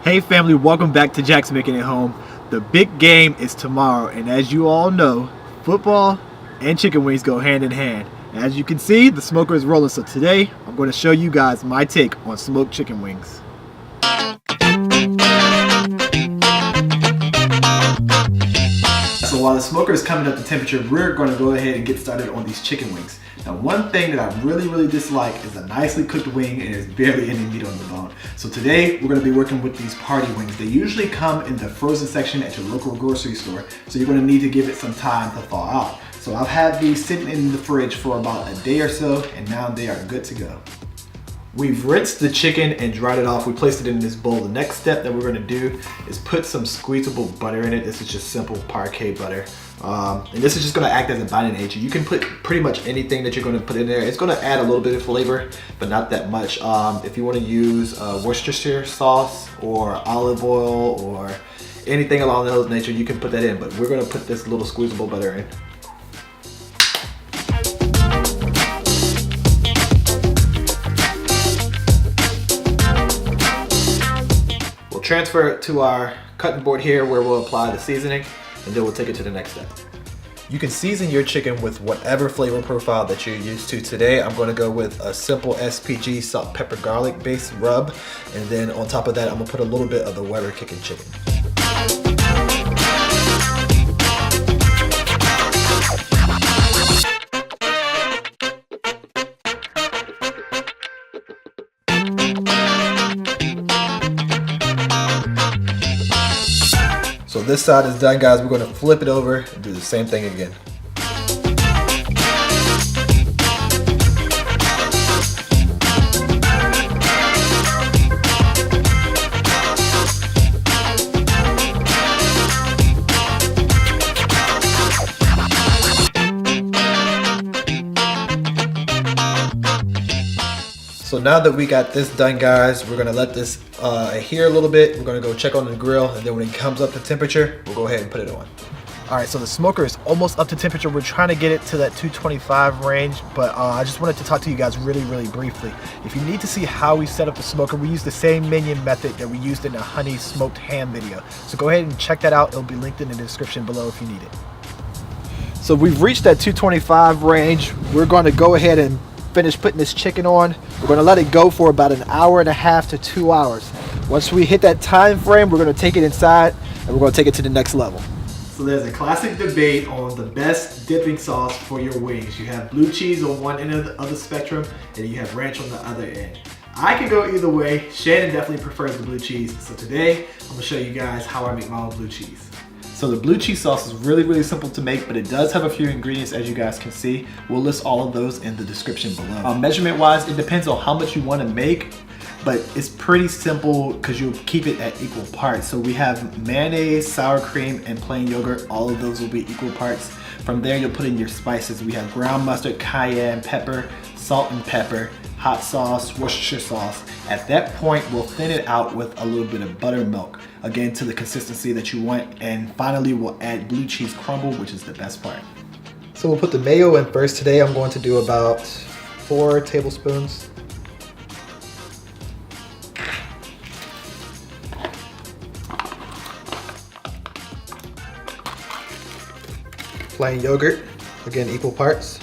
Hey family, welcome back to Jack's Making It Home. The big game is tomorrow, and as you all know, football and chicken wings go hand in hand. As you can see, the smoker is rolling, so today I'm going to show you guys my take on smoked chicken wings. So while the smoker is coming up to temperature, we're going to go ahead and get started on these chicken wings. Now, one thing that I really dislike is a nicely cooked wing and there's barely any meat on the bone. So today we're going to be working with these party wings. They usually come in the frozen section at your local grocery store, so you're going to need to give it some time to thaw out. So I've had these sitting in the fridge for about a day or so, and now they are good to go. We've rinsed the chicken and dried it off. We placed it in this bowl. The next step that we're going to do is put some squeezable butter in it. This is just simple parquet butter. And this is just going to act as a binding agent. You can put pretty much anything that you're going to put in there. It's going to add a little bit of flavor, but not that much. If you want to use Worcestershire sauce or olive oil or anything along those nature, you can put that in. But we're going to put this little squeezable butter in. Transfer it to our cutting board here where we'll apply the seasoning, and then we'll take it to the next step. You can season your chicken with whatever flavor profile that you're used to. Today I'm going to go with a simple SPG salt, pepper, garlic based rub, and then on top of that I'm going to put a little bit of the Weber kicking chicken. So this side is done, guys. We're going to flip it over and do the same thing again. So now that we got this done, guys, we're gonna let this adhere a little bit. We're gonna go check on the grill, and then when it comes up to temperature, we'll go ahead and put it on. All right, so the smoker is almost up to temperature. We're trying to get it to that 225 range, but I just wanted to talk to you guys really briefly. If you need to see how we set up the smoker, we use the same minion method that we used in the honey smoked ham video. So go ahead and check that out. It'll be linked in the description below if you need it. So we've reached that 225 range. We're going to go ahead and finish putting this chicken on. We're going to let it go for about an hour and a half to 2 hours. Once we hit that time frame, we're going to take it inside and we're going to take it to the next level. So there's a classic debate on the best dipping sauce for your wings. You have blue cheese on one end of the spectrum and you have ranch on the other end. I can go either way. Shannon definitely prefers the blue cheese. So today I'm going to show you guys how I make my own blue cheese. So the blue cheese sauce is really simple to make, but it does have a few ingredients, as you guys can see. We'll list all of those in the description below. Measurement wise, it depends on how much you want to make, but it's pretty simple because you'll keep it at equal parts. So we have mayonnaise, sour cream, and plain yogurt. All of those will be equal parts. From there, you'll put in your spices. We have ground mustard, cayenne pepper, salt and pepper, hot sauce, Worcestershire sauce. At that point, we'll thin it out with a little bit of buttermilk, again to the consistency that you want. And finally, we'll add blue cheese crumble, which is the best part. So we'll put the mayo in first. Today, I'm going to do about 4 tablespoons. Plain yogurt, again equal parts.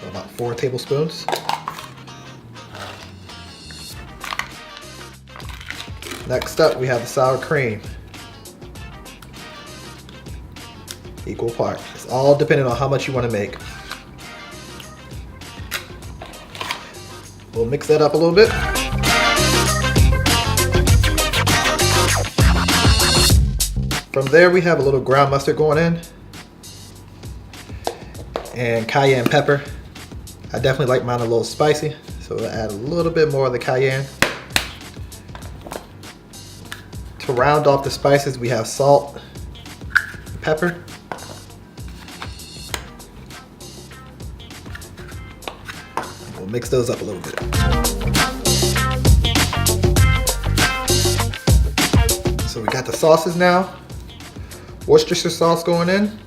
About 4 tablespoons. Next up, we have the sour cream. Equal part. It's all depending on how much you want to make. We'll mix that up a little bit. From there, we have a little ground mustard going in and cayenne pepper. I definitely like mine a little spicy, so we'll add a little bit more of the cayenne. To round off the spices, we have salt, pepper. We'll mix those up a little bit. So we got the sauces now. Worcestershire sauce going in.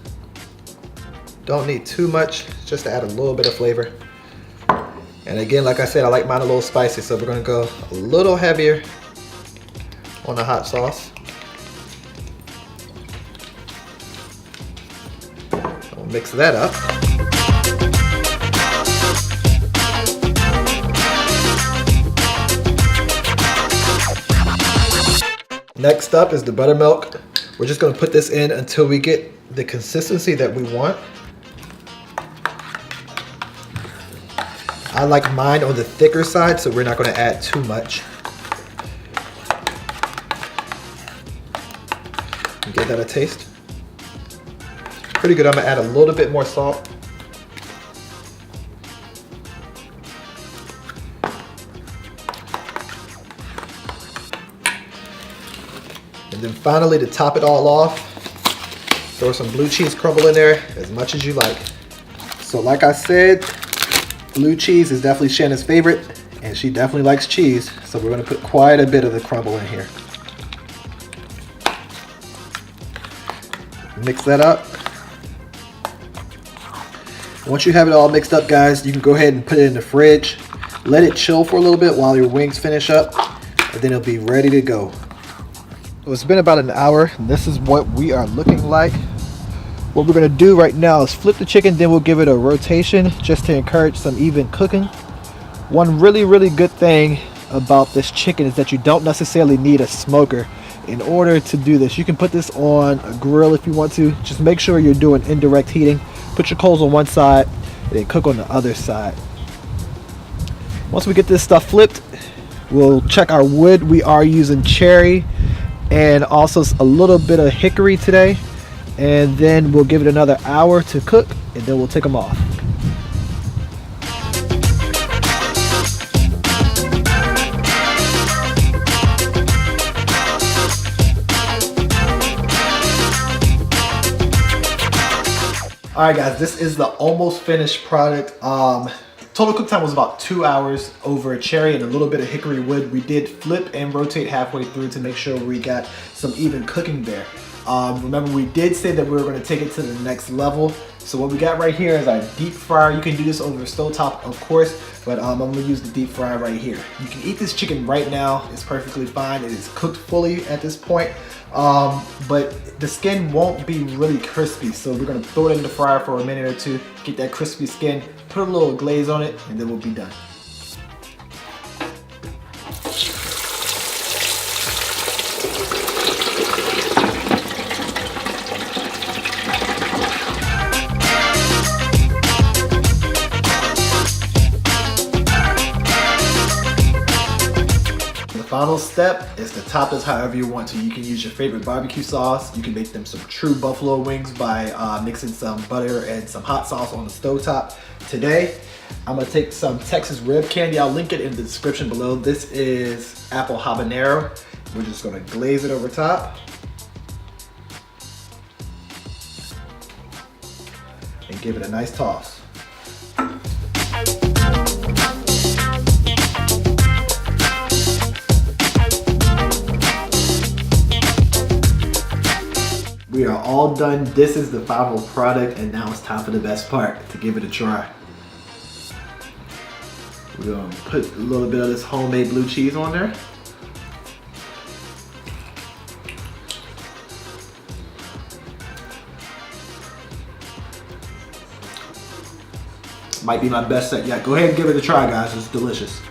Don't need too much, just to add a little bit of flavor. And again, like I said, I like mine a little spicy, so we're gonna go a little heavier on the hot sauce. We'll mix that up. Next up is the buttermilk. We're just gonna put this in until we get the consistency that we want. I like mine on the thicker side, so we're not gonna add too much. Give that a taste. Pretty good. I'm gonna add a little bit more salt. And then finally, to top it all off, throw some blue cheese crumble in there as much as you like. So like I said, blue cheese is definitely Shannon's favorite, and she definitely likes cheese, so we're gonna put quite a bit of the crumble in here. Mix that up. Once you have it all mixed up, guys, you can go ahead and put it in the fridge. Let it chill for a little bit while your wings finish up, and then it'll be ready to go. So it's been about an hour, and this is what we are looking like. What we're gonna do right now is flip the chicken, then we'll give it a rotation just to encourage some even cooking. One really good thing about this chicken is that you don't necessarily need a smoker in order to do this. You can put this on a grill if you want to. Just make sure you're doing indirect heating. Put your coals on one side and then cook on the other side. Once we get this stuff flipped, we'll check our wood. We are using cherry and also a little bit of hickory today. And then we'll give it another hour to cook, and then we'll take them off. Alright guys, this is the almost finished product. Total cook time was about 2 hours over cherry and a little bit of hickory wood. We did flip and rotate halfway through to make sure we got some even cooking there. Remember, we did say that we were going to take it to the next level. So what we got right here is our deep fryer. You can do this over a stovetop, of course, but I'm going to use the deep fryer right here. You can eat this chicken right now. It's perfectly fine. It is cooked fully at this point, but the skin won't be really crispy. So we're going to throw it in the fryer for a minute or two, get that crispy skin, put a little glaze on it, and then we'll be done. Final step is to top this however you want to. You can use your favorite barbecue sauce. You can make them some true buffalo wings by mixing some butter and some hot sauce on the stovetop. Today, I'm gonna take some Texas rib candy. I'll link it in the description below. This is apple habanero. We're just gonna glaze it over top. And give it a nice toss. We are all done. This is the final product, and now it's time for the best part, to give it a try. We're gonna put a little bit of this homemade blue cheese on there. Might be my best set yet. Go ahead and give it a try, guys. It's delicious.